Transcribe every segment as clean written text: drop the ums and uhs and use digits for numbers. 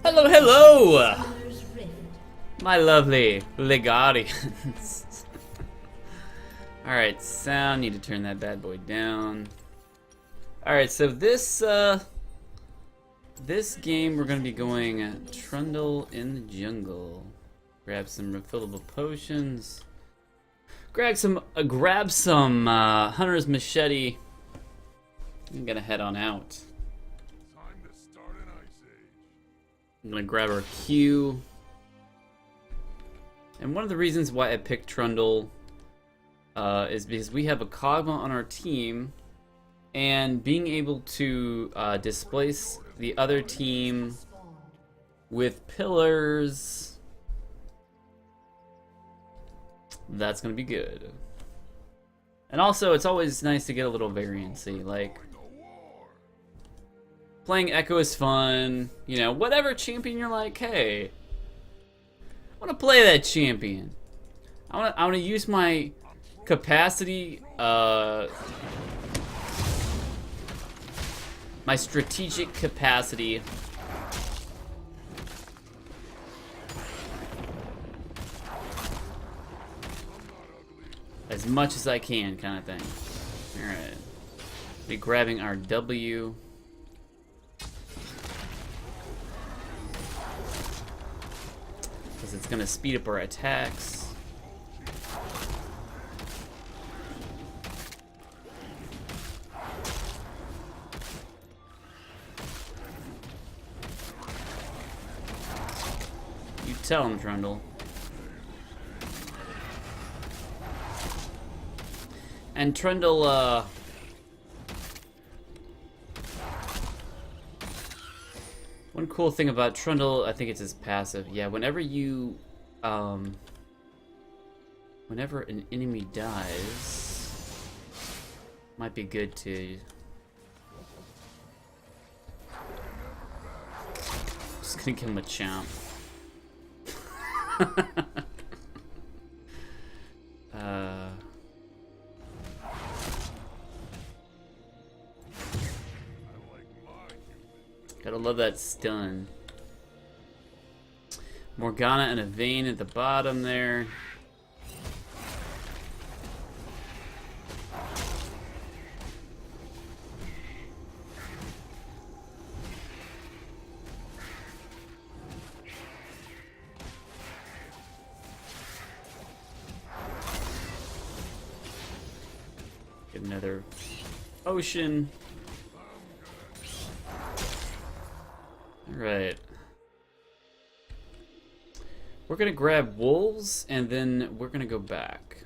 Hello, hello! My lovely Legarians. Alright, sound, need to turn that bad boy down. Alright, so this game we're gonna be going Trundle in the jungle. Grab some refillable potions. Grab some hunter's machete. I'm gonna head on out. I'm gonna grab our Q. And one of the reasons why I picked Trundle is because we have a Kog'Maw on our team, and being able to displace the other team with pillars, that's gonna be good. And also, it's always nice to get a little variancy, like playing Echo is fun, you know, whatever champion you're like, hey, I want to play that champion. I want to use my capacity, my strategic capacity as much as I can, kind of thing. Alright. Be grabbing our W. Because it's going to speed up our attacks. You tell him, Trundle. And Trundle, one cool thing about Trundle, I think it's his passive. Yeah, whenever you, whenever an enemy dies, might be good to just gonna give him a chomp. Gotta love that stun. Morgana and a Vayne at the bottom there. Get another potion. Alright. We're gonna grab wolves and then we're gonna go back.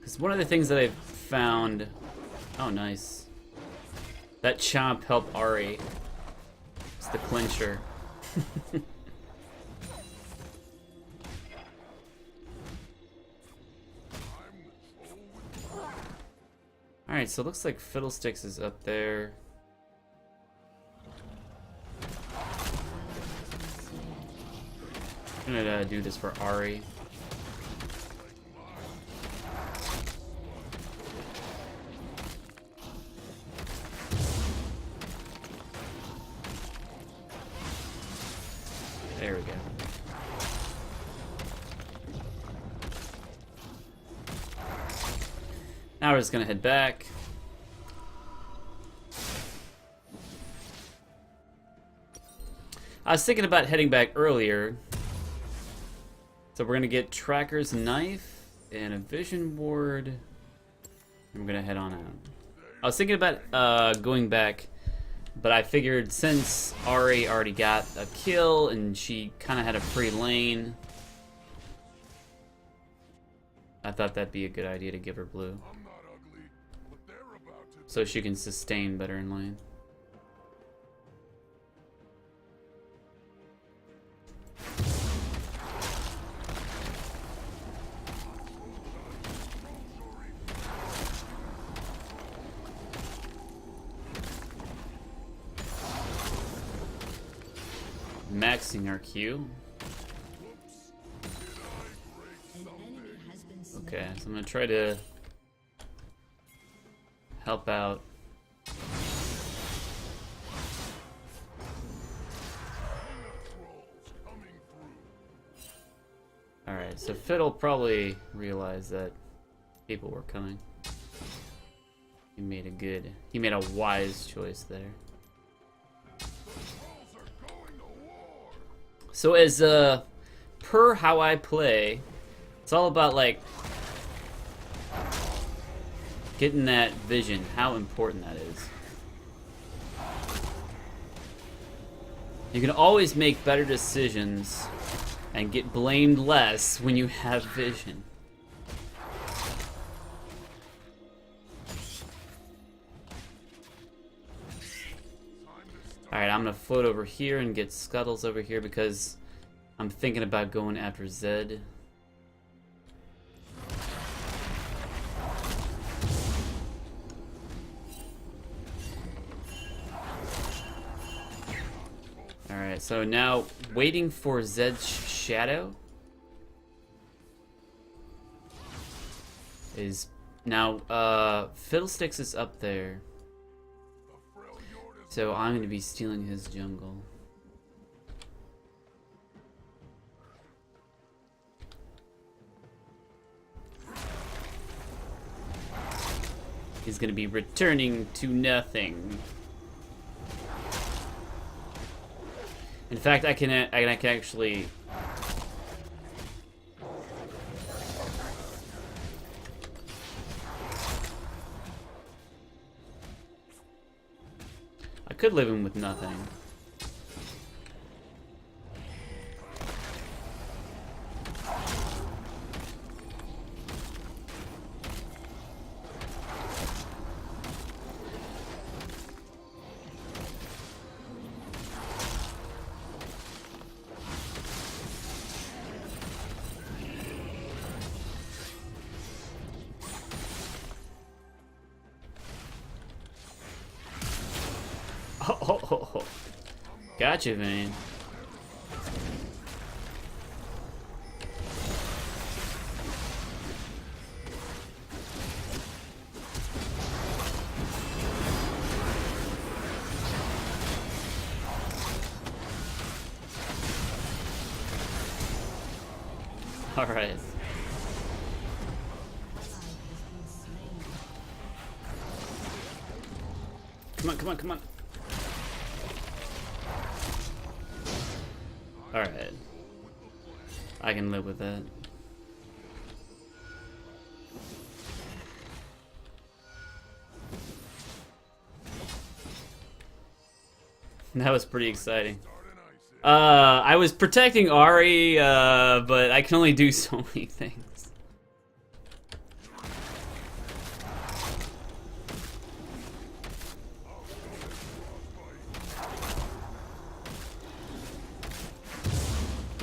Because one of the things that I've found... Oh, nice. That chomp helped Ari. It's the clincher. Alright, so it looks like Fiddlesticks is up there. I'm gonna do this for Ari. There we go. Now we're just gonna head back. I was thinking about heading back earlier. So we're gonna get Tracker's Knife and a Vision Board. I'm gonna head on out. I was thinking about going back, but I figured since Ari already got a kill and she kind of had a free lane, I thought that'd be a good idea to give her blue. So she can sustain better in lane. Maxing our Q. Okay, so I'm gonna try to help out. Alright, so Fiddle probably realized that people were coming. He made a wise choice there. So as per how I play, it's all about like getting that vision, how important that is. You can always make better decisions and get blamed less when you have vision. Alright, I'm gonna float over here and get Scuttles over here because I'm thinking about going after Zed. Alright, so now waiting for Zed's shadow is now Fiddlesticks is up there. So I'm gonna be stealing his jungle. He's gonna be returning to nothing. In fact, I can actually. I could live him with nothing. Oh, gotcha, Vayne. All right. Come on, come on, come on. Alright. I can live with that. That was pretty exciting. I was protecting Ari, but I can only do so many things.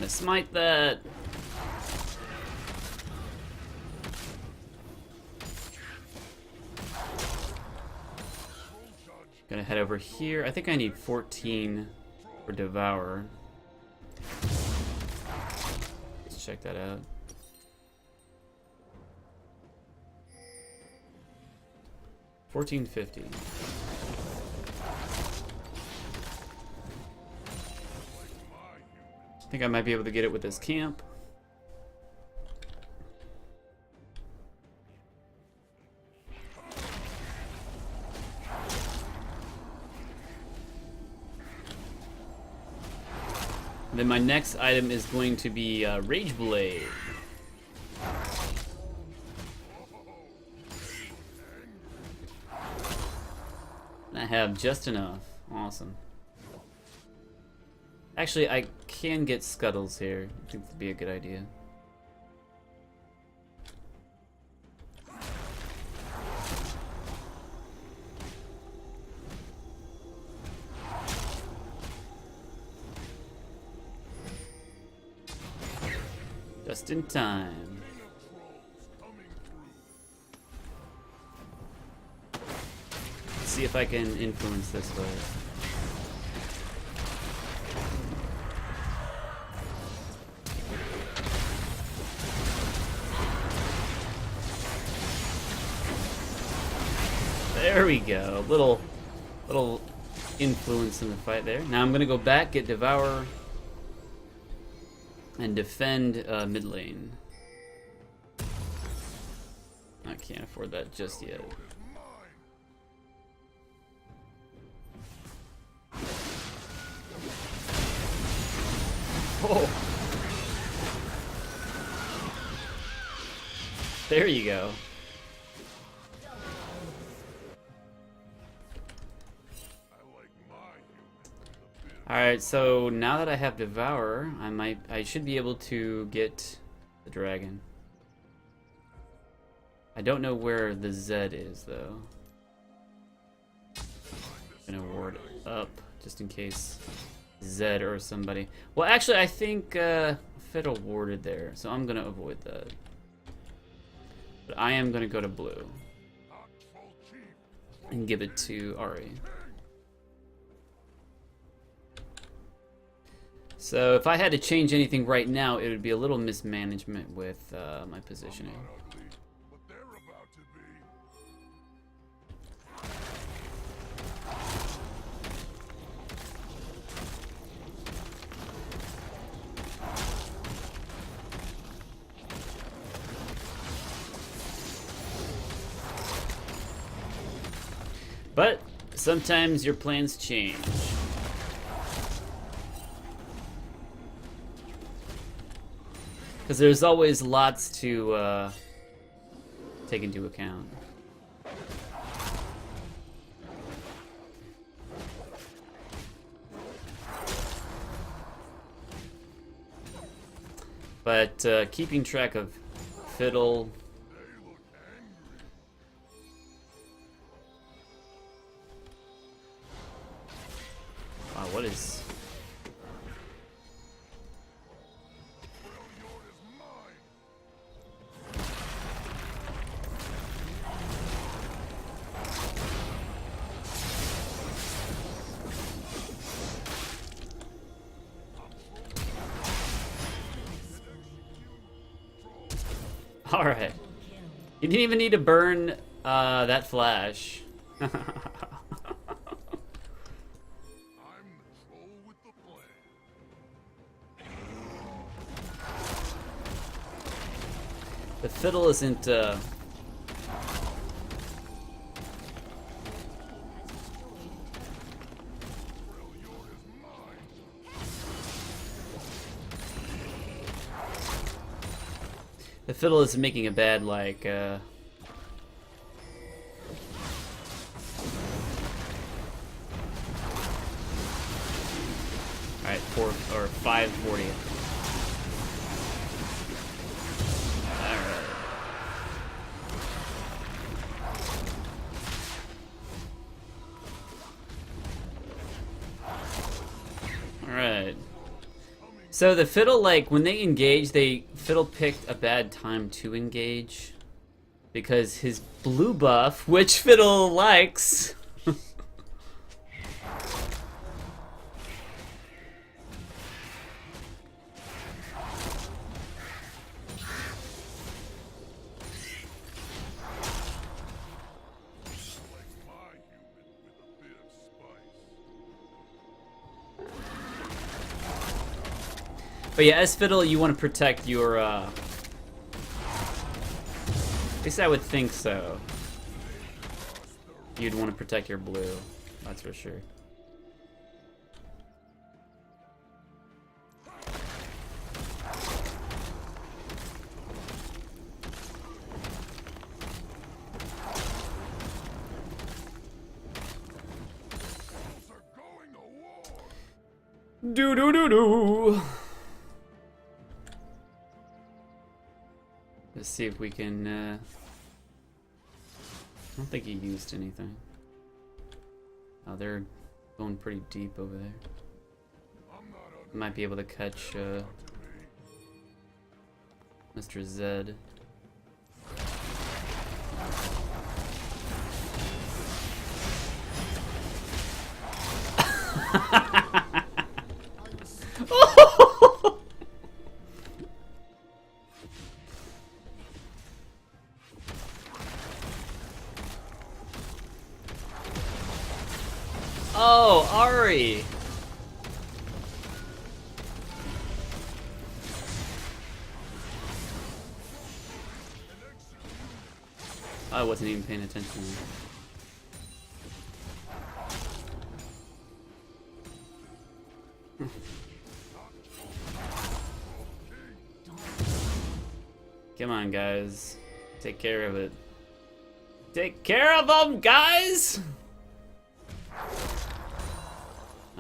Smite that. Gonna head over here. I think I need 14 for Devour. Let's check that out. $14.50. I think I might be able to get it with this camp. Then my next item is going to be Rage Blade. And I have just enough. Awesome. Actually, I can get Scuttles here. I think that'd be a good idea. Just in time. Let's see if I can influence this way. There we go. Little influence in the fight there. Now I'm gonna go back, get Devour, and defend mid lane. I can't afford that just yet. Oh. There you go. Alright, so now that I have Devour, I should be able to get the dragon. I don't know where the Zed is though. I'm gonna ward up just in case Zed or somebody. Well, actually, I think Fiddle warded there, so I'm gonna avoid that. But I am gonna go to blue and give it to Ari. So if I had to change anything right now, it would be a little mismanagement with my positioning. But sometimes your plans change. Because there's always lots to take into account. But keeping track of Fiddle... Wow, what is... Alright. You didn't even need to burn that flash. The Fiddle isn't the Fiddle is making a bad, like, alright, 4 or 540. Alright. So the Fiddle, like, when they engage, Fiddle picked a bad time to engage. Because his blue buff, which Fiddle likes... But yeah, as Fiddle, you want to protect your, at least I would think so. You'd want to protect your blue, that's for sure. Do do do do. Let's see if we can, I don't think he used anything. Oh, they're going pretty deep over there. Might be able to catch, Mr. Zed. Oh, Ari! I wasn't even paying attention. Come on, guys. Take care of it. Take care of them, guys!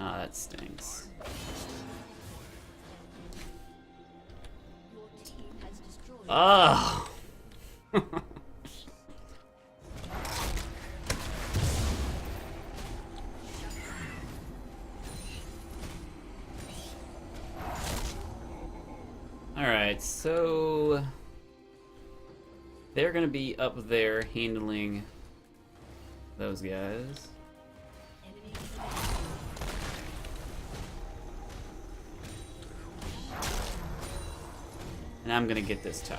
Ah, that stinks. Oh! Alright, so they're gonna be up there handling those guys. And I'm gonna get this tower.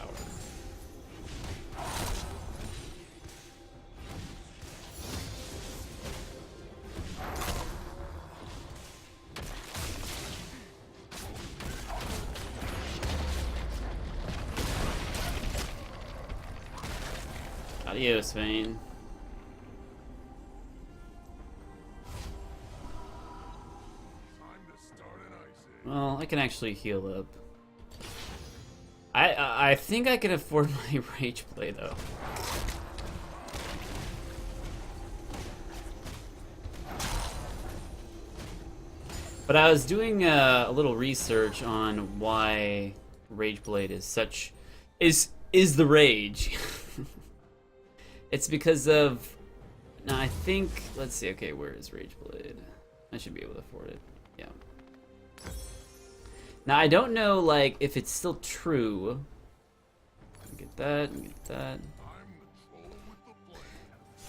Adios, Vayne. Well, I can actually heal up. I think I can afford my rage play though. But I was doing a little research on why Rageblade is such is the rage. It's because of now I think let's see, okay, where is Rageblade? I should be able to afford it. Yeah. Now I don't know like if it's still true. Get that, get that.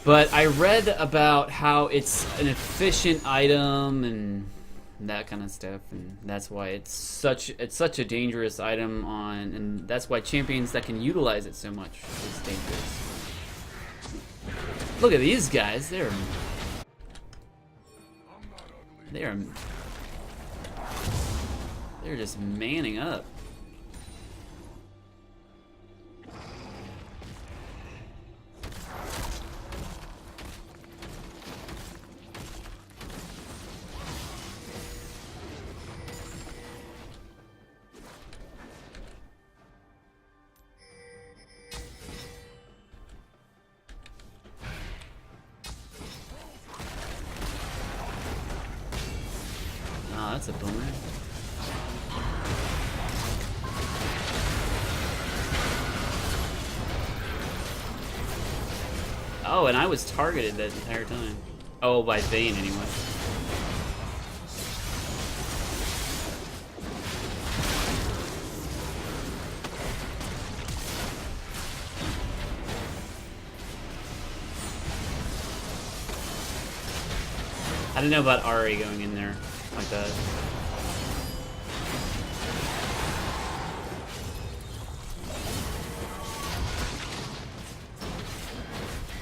But I read about how it's an efficient item and that kind of stuff, and that's why it's such a dangerous item on, and that's why champions that can utilize it so much is dangerous. Look at these guys, they're just manning up. Oh, that's a bummer. Oh, and I was targeted that entire time. Oh, by Vayne anyway. I didn't know about Ari going in there like that.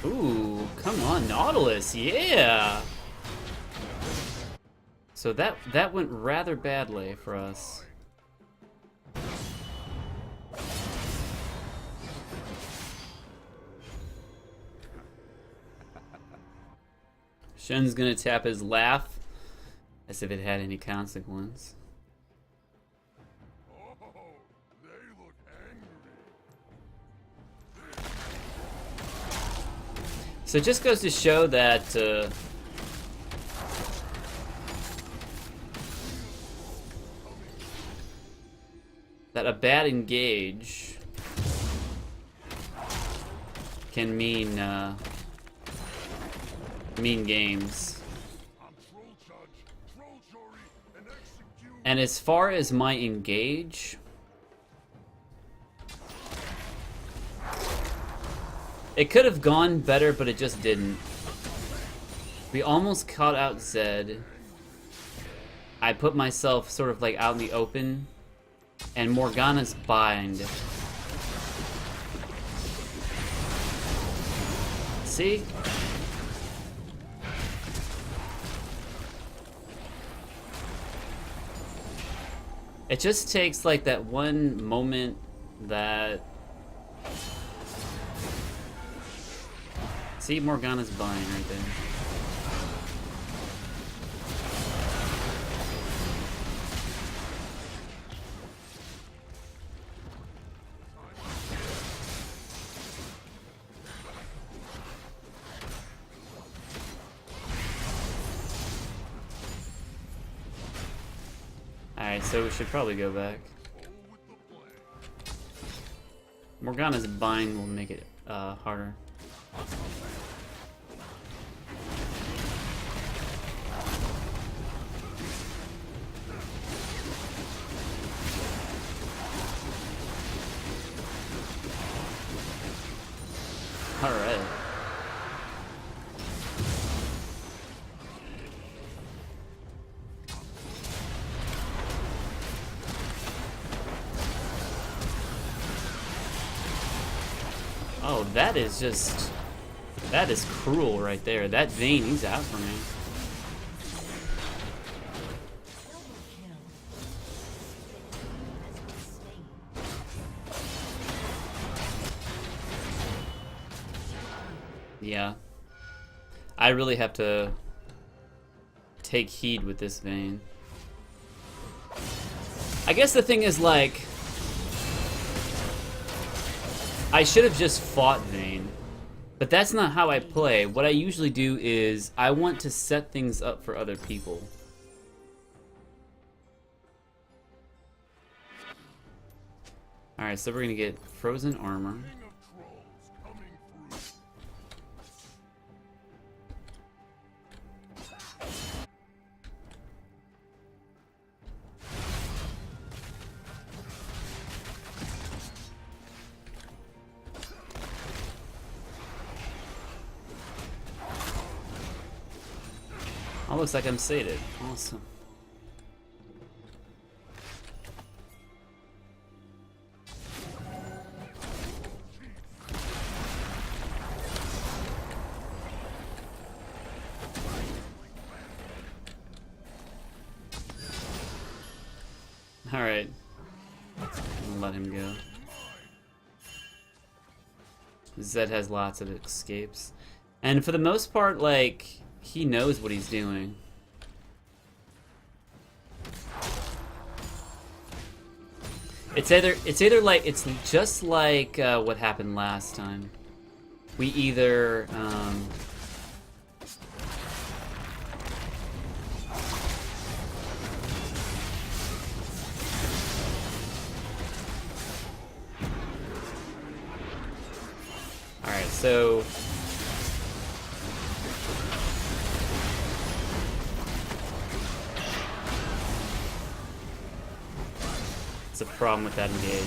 Ooh, come on, Nautilus, yeah! So that went rather badly for us. Shen's gonna tap his laugh as if it had any consequence. So it just goes to show that that a bad engage can mean games. And as far as my engage, it could have gone better, but it just didn't. We almost caught out Zed. I put myself sort of like out in the open, and Morgana's bind. See? It just takes like that one moment that... See, Morgana's buying right there. Alright, so we should probably go back. Morgana's bind will make it harder. Alright. Oh, that is just... That is cruel right there. That Vayne, he's out for me. Yeah. I really have to take heed with this Vayne. I guess the thing is, like, I should have just fought Vayne, but that's not how I play. What I usually do is I want to set things up for other people. Alright, so we're gonna get frozen armor. Oh, looks like I'm sated. Awesome. Alright. Let him go. Zed has lots of escapes. And for the most part, like, he knows what he's doing. It's either like, it's just like what happened last time. We either Alright, so it's a problem with that engage.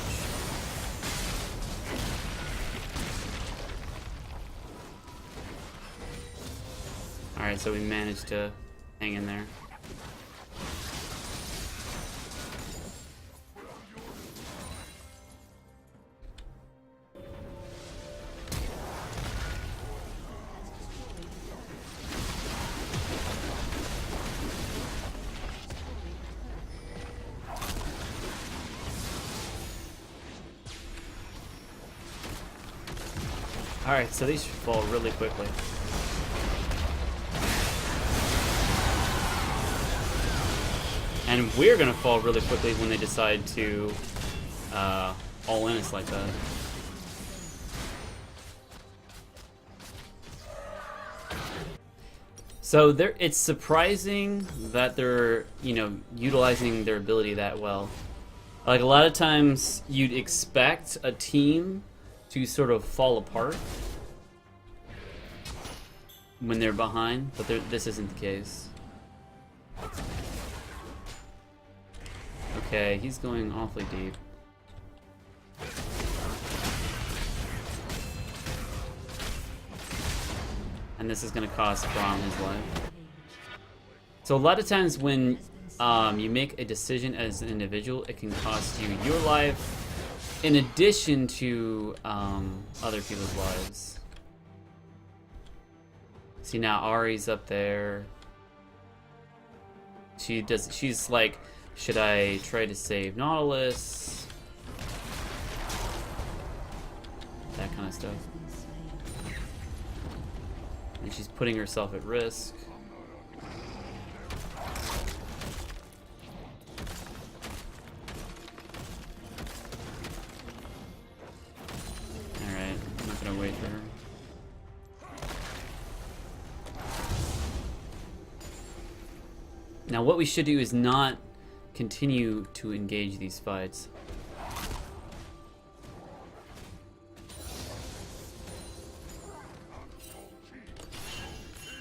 Alright, so we managed to hang in there. Alright, so these should fall really quickly. And we're gonna fall really quickly when they decide to all in us like that. So it's surprising that they're, you know, utilizing their ability that well. Like, a lot of times you'd expect a team to sort of fall apart when they're behind, but this isn't the case. Okay, he's going awfully deep. And this is going to cost Braum his life. So a lot of times when you make a decision as an individual, it can cost you your life in addition to other people's lives. See, now Ari's up there. She's like Should I try to save Nautilus? That kind of stuff. And she's putting herself at risk. Alright, I'm not gonna wait for her. Now what we should do is not continue to engage these fights.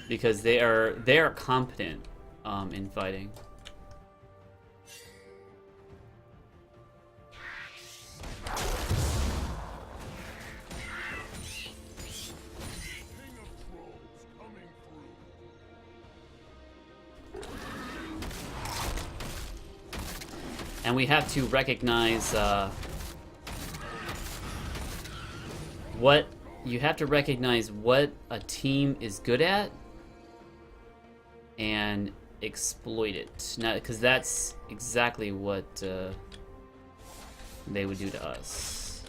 Because they are competent in fighting. And we have to recognize what a team is good at and exploit it. Now, because that's exactly what they would do to us.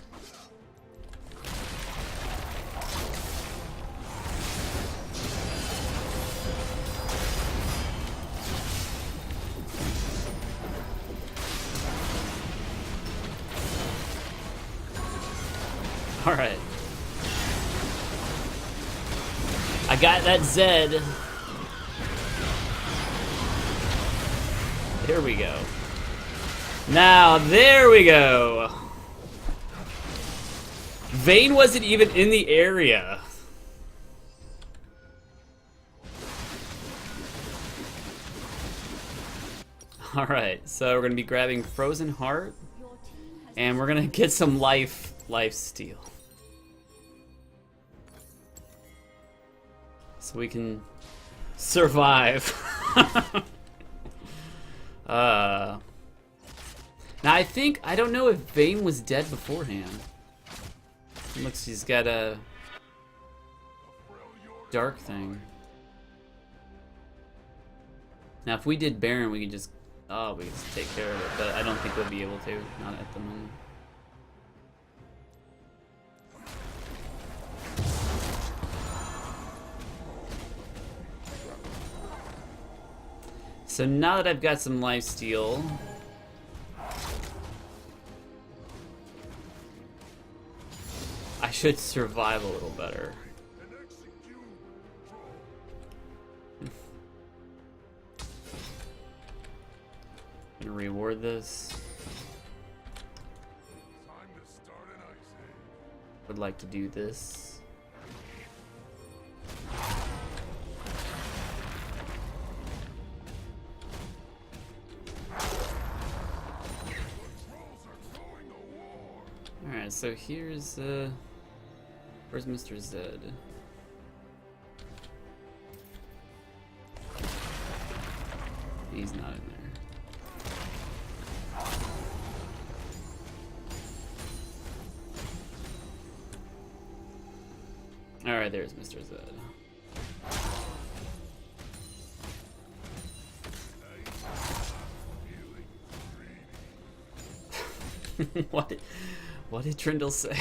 All right. I got that Zed. There we go. Now, there we go. Vayne wasn't even in the area. Alright, so we're going to be grabbing Frozen Heart. And we're going to get some life steal. So we can survive. Now I don't know if Vayne was dead beforehand. Looks he's got a dark thing. Now if we did Baron, we could just take care of it, but I don't think we'll be able to, not at the moment. So now that I've got some lifesteal, I should survive a little better. Gonna reward this. Would like to do this. Alright, so here's where's Mr. Zed? He's not in there. Alright, there's Mr. Zed. What did Trundle say?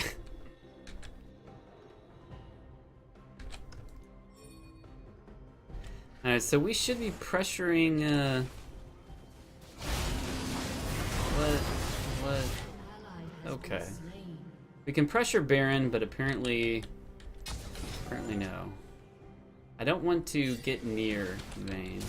Alright, so we should be pressuring what? Okay. We can pressure Baron, but apparently no. I don't want to get near Vayne.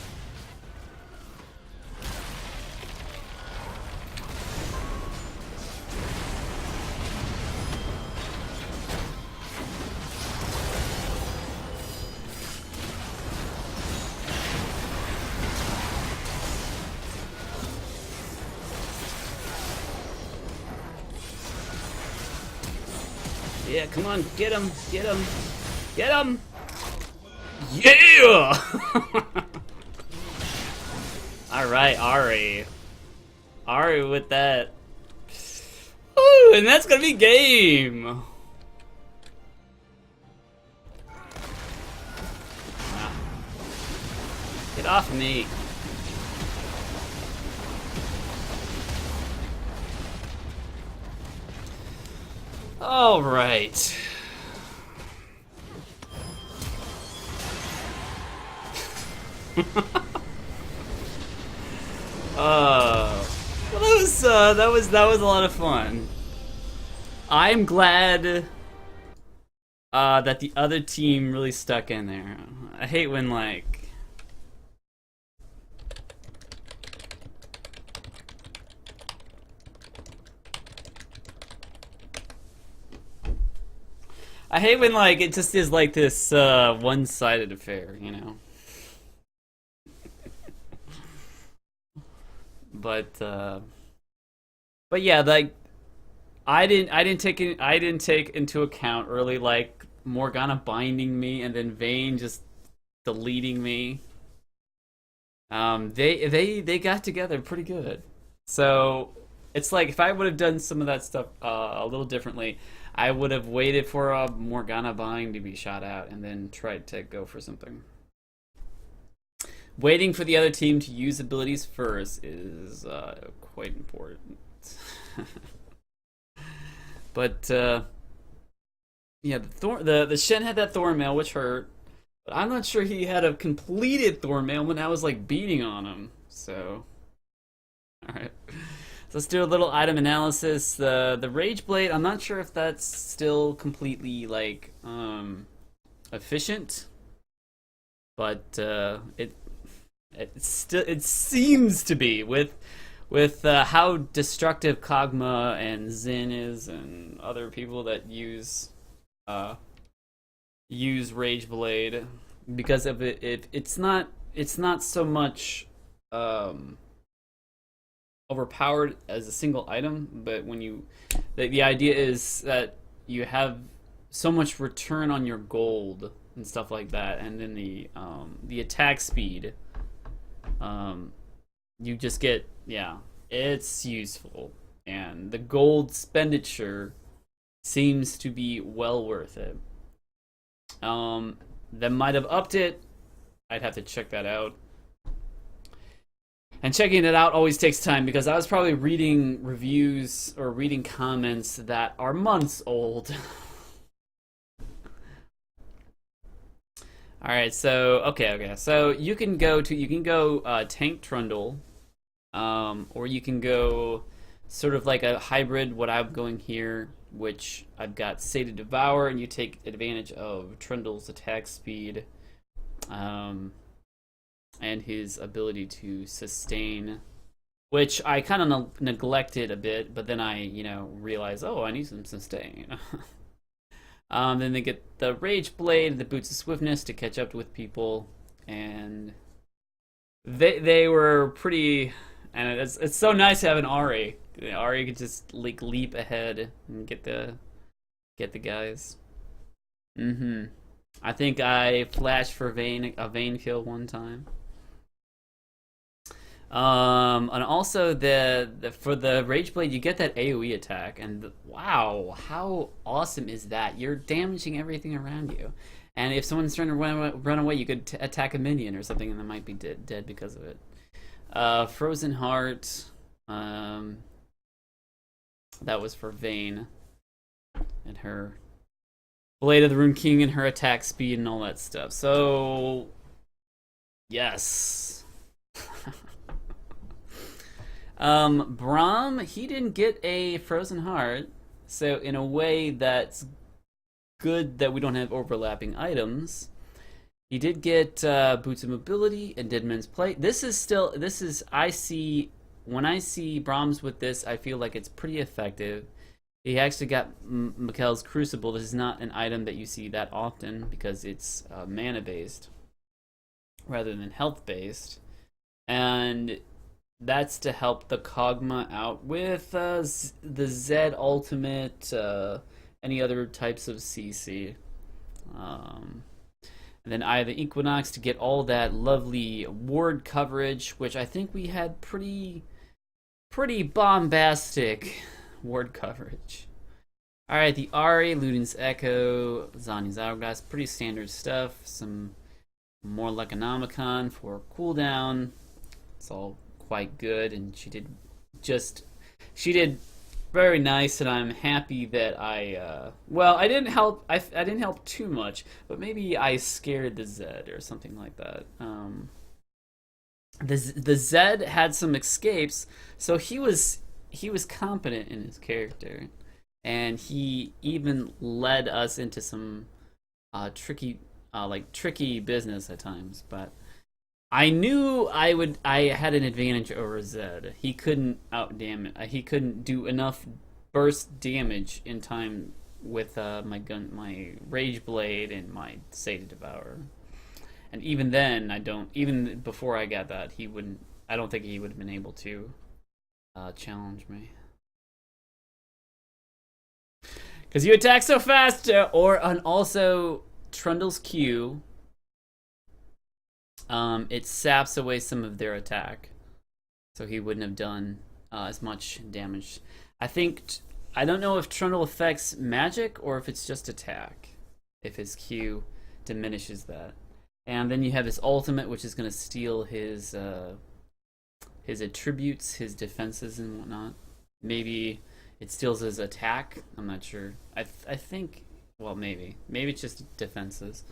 Yeah, come on, get him, get him, get him! Yeah! Alright, Ari. Ari with that. Ooh, and that's gonna be game! Get off me. All right. Well, that was a lot of fun. I'm glad that the other team really stuck in there. I hate when like it just is like this one-sided affair, you know. But yeah, like I didn't take into account early like Morgana binding me and then Vayne just deleting me. They got together pretty good. So it's like if I would have done some of that stuff a little differently, I would have waited for a Morgana bind to be shot out and then tried to go for something. Waiting for the other team to use abilities first is quite important. But yeah, the Shen had that Thorn Mail, which hurt. But I'm not sure he had a completed Thorn Mail when I was like beating on him. So, all right. So let's do a little item analysis. The Rage Blade. I'm not sure if that's still completely like efficient, but it seems to be with how destructive Kog'Maw and Xin is and other people that use Rage Blade because of it's not so much overpowered as a single item, but when you the idea is that you have so much return on your gold and stuff like that, and then the attack speed, you just get, yeah, it's useful, and the gold expenditure seems to be well worth it. That might have upped it. I'd have to check that out. And checking it out always takes time because I was probably reading reviews or reading comments that are months old. All right, so okay. So you can go tank Trundle, or you can go sort of like a hybrid. What I'm going here, which I've got Sated Devour, and you take advantage of Trundle's attack speed, and his ability to sustain, which I kind of neglected a bit, but then I realized, oh, I need some sustain. Then they get the Rage Blade, the Boots of Swiftness to catch up with people, and they were pretty. And it's so nice to have an Ari. Ari could just like leap ahead and get the guys. I think I flashed for a Vayne kill one time. And also for the Rage Blade, you get that AoE attack, and wow, how awesome is that? You're damaging everything around you, and if someone's trying to run away, you could attack a minion or something, and they might be dead because of it. Frozen Heart, that was for Vayne, and her Blade of the Rune King, and her attack speed, and all that stuff. So, yes. Braum, he didn't get a Frozen Heart, so in a way that's good that we don't have overlapping items. He did get Boots of Mobility and Dead Man's Plate. When I see Braum's with this, I feel like it's pretty effective. He actually got Mikkel's Crucible. This is not an item that you see that often because it's mana based rather than health based, and that's to help the Kog'Maw out with the Zed Ultimate, any other types of CC. And then Eye of the Equinox to get all that lovely ward coverage, which I think we had pretty bombastic ward coverage. Alright, the Ari, Ludin's Echo, Zani's Hourglass, pretty standard stuff. Some more Leconomicon for cooldown. It's all quite good, and she did very nice, and I'm happy that well, I didn't help. I didn't help too much, but maybe I scared the Zed or something like that. The Zed had some escapes, so he was competent in his character, and he even led us into some tricky business at times. But I knew I had an advantage over Zed. He couldn't he couldn't do enough burst damage in time with my Rage Blade and my Sated Devourer. And even then, even before I got that, he wouldn't. I don't think he would have been able to challenge me. Because you attack so fast, and also Trundle's Q. It saps away some of their attack, so he wouldn't have done as much damage. I don't know if Trundle affects magic or if it's just attack. If his Q diminishes that. And then you have his ultimate, which is going to steal his attributes, his defenses, and whatnot. Maybe it steals his attack. I'm not sure. I think. Well, maybe it's just defenses.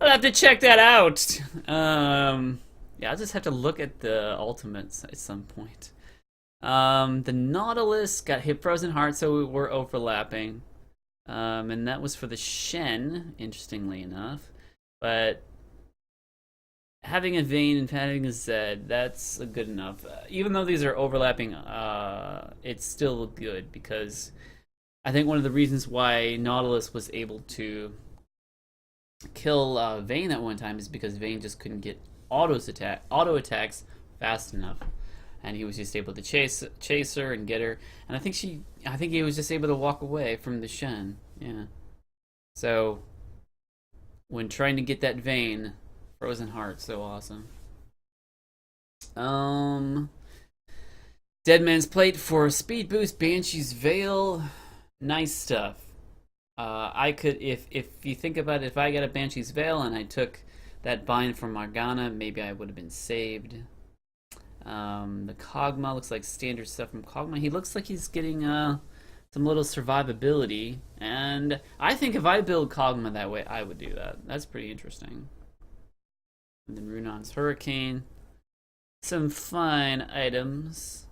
I'll have to check that out. Yeah, I'll just have to look at the ultimates at some point. The Nautilus got hit Frozen Heart, so we're overlapping. And that was for the Shen, interestingly enough. But having a Vayne and having a Zed, that's good enough. Even though these are overlapping, it's still good because I think one of the reasons why Nautilus was able to kill Vayne at one time is because Vayne just couldn't get auto attacks fast enough, and he was just able to chase her and get her. And I think he was just able to walk away from the Shen. Yeah. So when trying to get that Vayne, Frozen Heart, so awesome. Dead Man's Plate for speed boost, Banshee's Veil, nice stuff. I could, if you think about it, if I got a Banshee's Veil and I took that bind from Morgana, maybe I would have been saved. The Kog'Maw looks like standard stuff from Kog'Maw. He looks like he's getting some little survivability, and I think if I build Kog'Maw that way, I would do that. That's pretty interesting. And then Runon's Hurricane. Some fine items.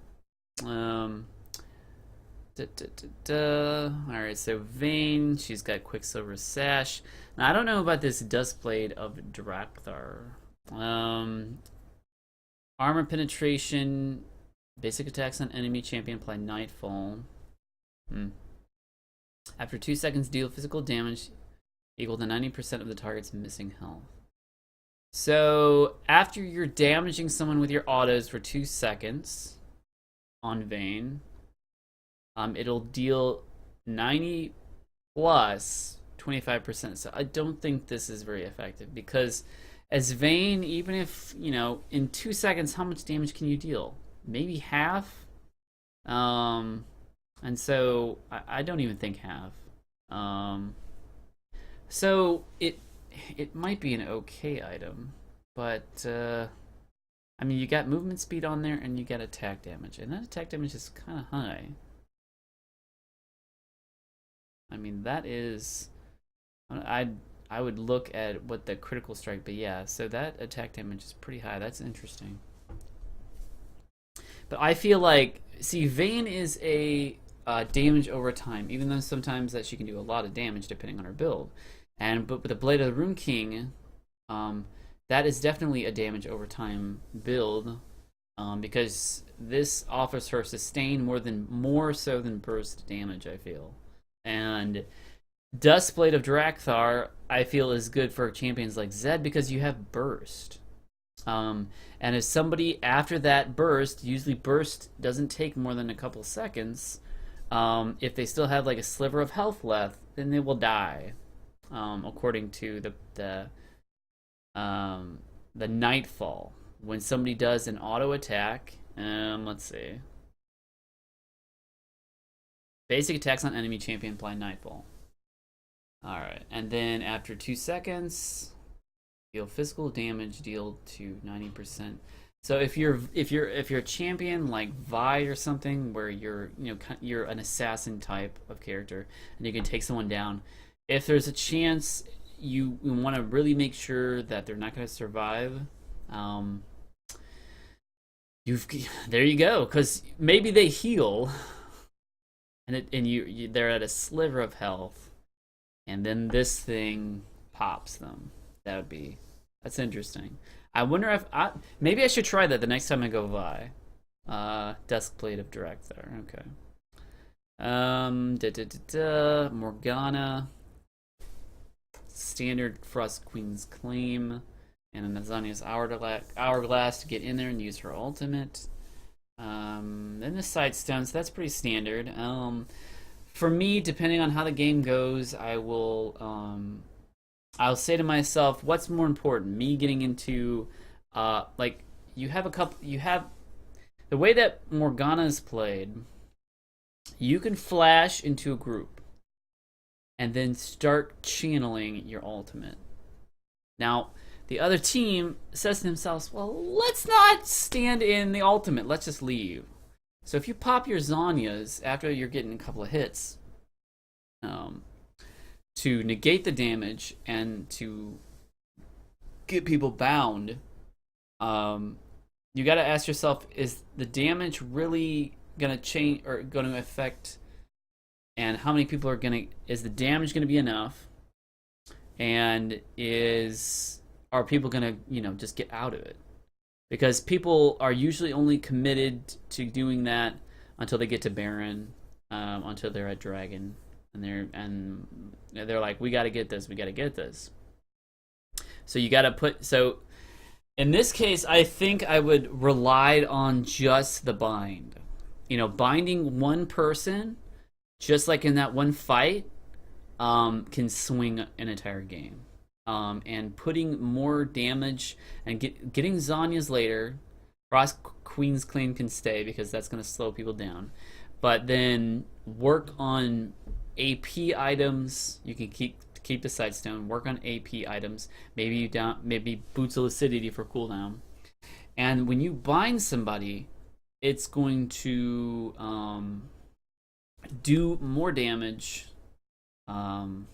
Alright, so Vayne, she's got Quicksilver Sash. Now, I don't know about this Duskblade of Drakthar. Armor penetration, basic attacks on enemy champion apply Nightfall. After 2 seconds, deal physical damage equal to 90% of the target's missing health. So, after you're damaging someone with your autos for 2 seconds on Vayne, it'll deal 90 plus 25%. So I don't think this is very effective because as Vayne, even if, in 2 seconds, how much damage can you deal? Maybe half? And so I don't even think half. So it might be an okay item, but I mean, you got movement speed on there and you got attack damage, and that attack damage is kind of high. I mean, that is, I would look at what the critical strike, but yeah, so that attack damage is pretty high. That's interesting. But I feel like, see, Vayne is a damage over time, even though sometimes that she can do a lot of damage depending on her build. But with the Blade of the Rune King, that is definitely a damage over time build, because this offers her sustain more so than burst damage, I feel. And Duskblade of Drakthar, I feel, is good for champions like Zed because you have burst. And if somebody after that burst, usually burst doesn't take more than a couple seconds, if they still have like a sliver of health left, then they will die. According to the Nightfall, when somebody does an auto attack, let's see, basic attacks on enemy champion apply Nightfall. All right, and then after 2 seconds, deal physical damage deal to 90%. So if you're a champion like Vi or something, where you're an assassin type of character and you can take someone down, if there's a chance you want to really make sure that they're not going to survive, um, you've there you go, because maybe they heal and they're at a sliver of health, and then this thing pops them. That's interesting. I wonder if maybe I should try that the next time I go Vi. Desk plate of direct there. Okay. Morgana. Standard Frost Queen's Claim. And a Nazania's Hourglass to get in there and use her ultimate. Then the side stones, that's pretty standard. For me, depending on how the game goes, I'll say to myself, what's more important? Me getting into, like, you have the way that Morgana is played, you can flash into a group and then start channeling your ultimate. Now, the other team says to themselves, well, let's not stand in the ultimate, let's just leave. So if you pop your Zanyas after you're getting a couple of hits, to negate the damage and to get people bound, you got to ask yourself, is the damage really going to change or going to affect, and how many people is the damage going to be enough, and are people going to just get out of it? Because people are usually only committed to doing that until they get to Baron, until they're at Dragon. And they're like, we got to get this. So you got to so in this case, I think I would rely on just the bind. Binding one person, just like in that one fight, can swing an entire game. And putting more damage and getting Zanya's later. Frost Queen's Claim can stay because that's going to slow people down. But then work on AP items. You can keep the Sightstone. Work on AP items. Maybe Boots of Lucidity for cooldown. And when you bind somebody, it's going to do more damage. And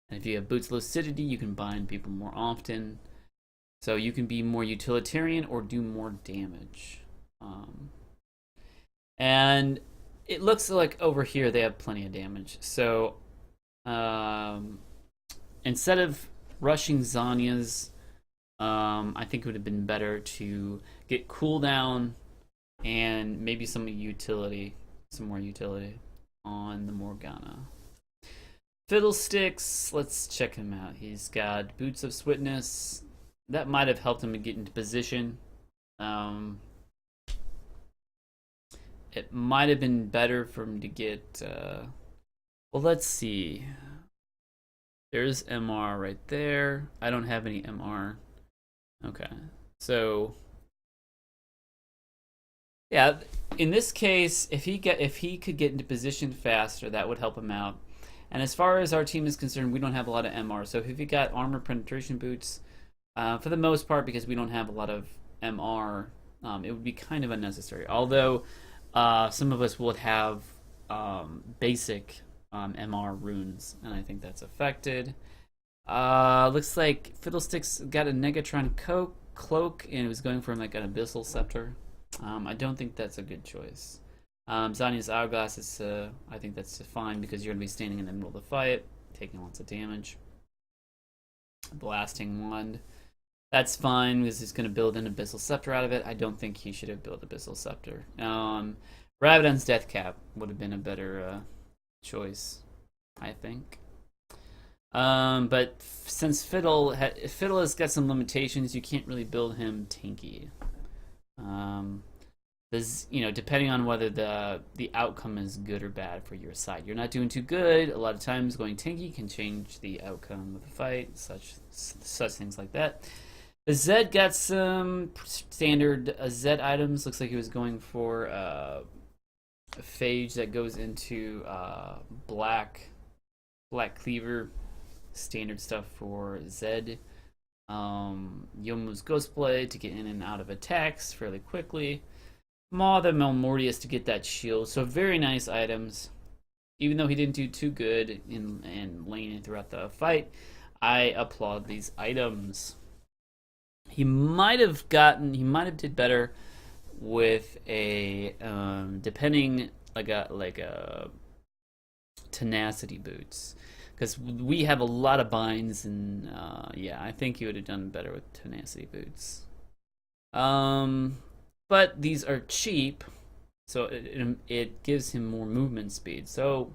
if you have Boots of Lucidity, you can bind people more often. So you can be more utilitarian or do more damage. And it looks like over here they have plenty of damage. So instead of rushing Zanya's, I think it would have been better to get cooldown and maybe some more utility on the Morgana. Fiddlesticks, let's check him out. He's got Boots of Swiftness. That might have helped him to get into position. It might have been better for him to get... well, let's see. There's MR right there. I don't have any MR. Okay. So... yeah, in this case, if he could get into position faster, that would help him out. And as far as our team is concerned, we don't have a lot of MR. So if he got armor penetration boots, for the most part, because we don't have a lot of MR, it would be kind of unnecessary. Although some of us would have basic MR runes, and I think that's affected. Looks like Fiddlesticks got a Negatron cloak, and it was going for like an Abyssal Scepter. I don't think that's a good choice. Zanya's Hourglass is, I think that's fine because you're going to be standing in the middle of the fight, taking lots of damage. Blasting Wand. That's fine because he's going to build an Abyssal Scepter out of it. I don't think he should have built Abyssal Scepter. Rabadon's Death Cap would have been a better choice, I think. But since Fiddle has got some limitations, you can't really build him tanky. Depending on whether the outcome is good or bad for your side. You're not doing too good. A lot of times going tanky can change the outcome of the fight, such things like that. The Zed got some standard Zed items. Looks like he was going for a phage that goes into Black Cleaver. Standard stuff for Zed. Yomu's Ghostblade to get in and out of attacks fairly quickly. Maw the Malmortius to get that shield. So very nice items. Even though he didn't do too good in laning throughout the fight, I applaud these items. He might have did better with a depending like a tenacity boots, because we have a lot of binds, and yeah, I think he would have done better with tenacity boots. But these are cheap, so it gives him more movement speed. So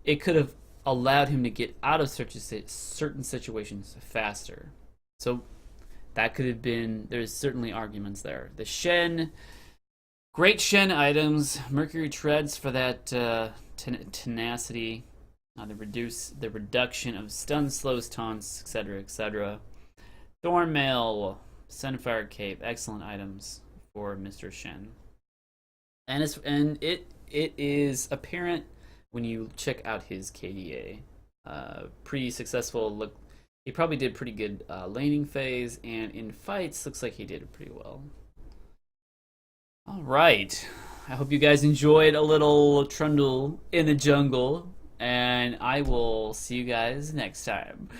it could have allowed him to get out of certain situations faster. So that could have been, there's certainly arguments there. The Shen, great Shen items. Mercury Treads for that tenacity. The reduction of stun, slows, taunts, etc., etc. Thornmail, Sunfire Cape, excellent items for Mr. Shen. And it is apparent when you check out his KDA. Pretty successful. Look, he probably did pretty good laning phase, and in fights, looks like he did pretty well. All right, I hope you guys enjoyed a little Trundle in the jungle, and I will see you guys next time.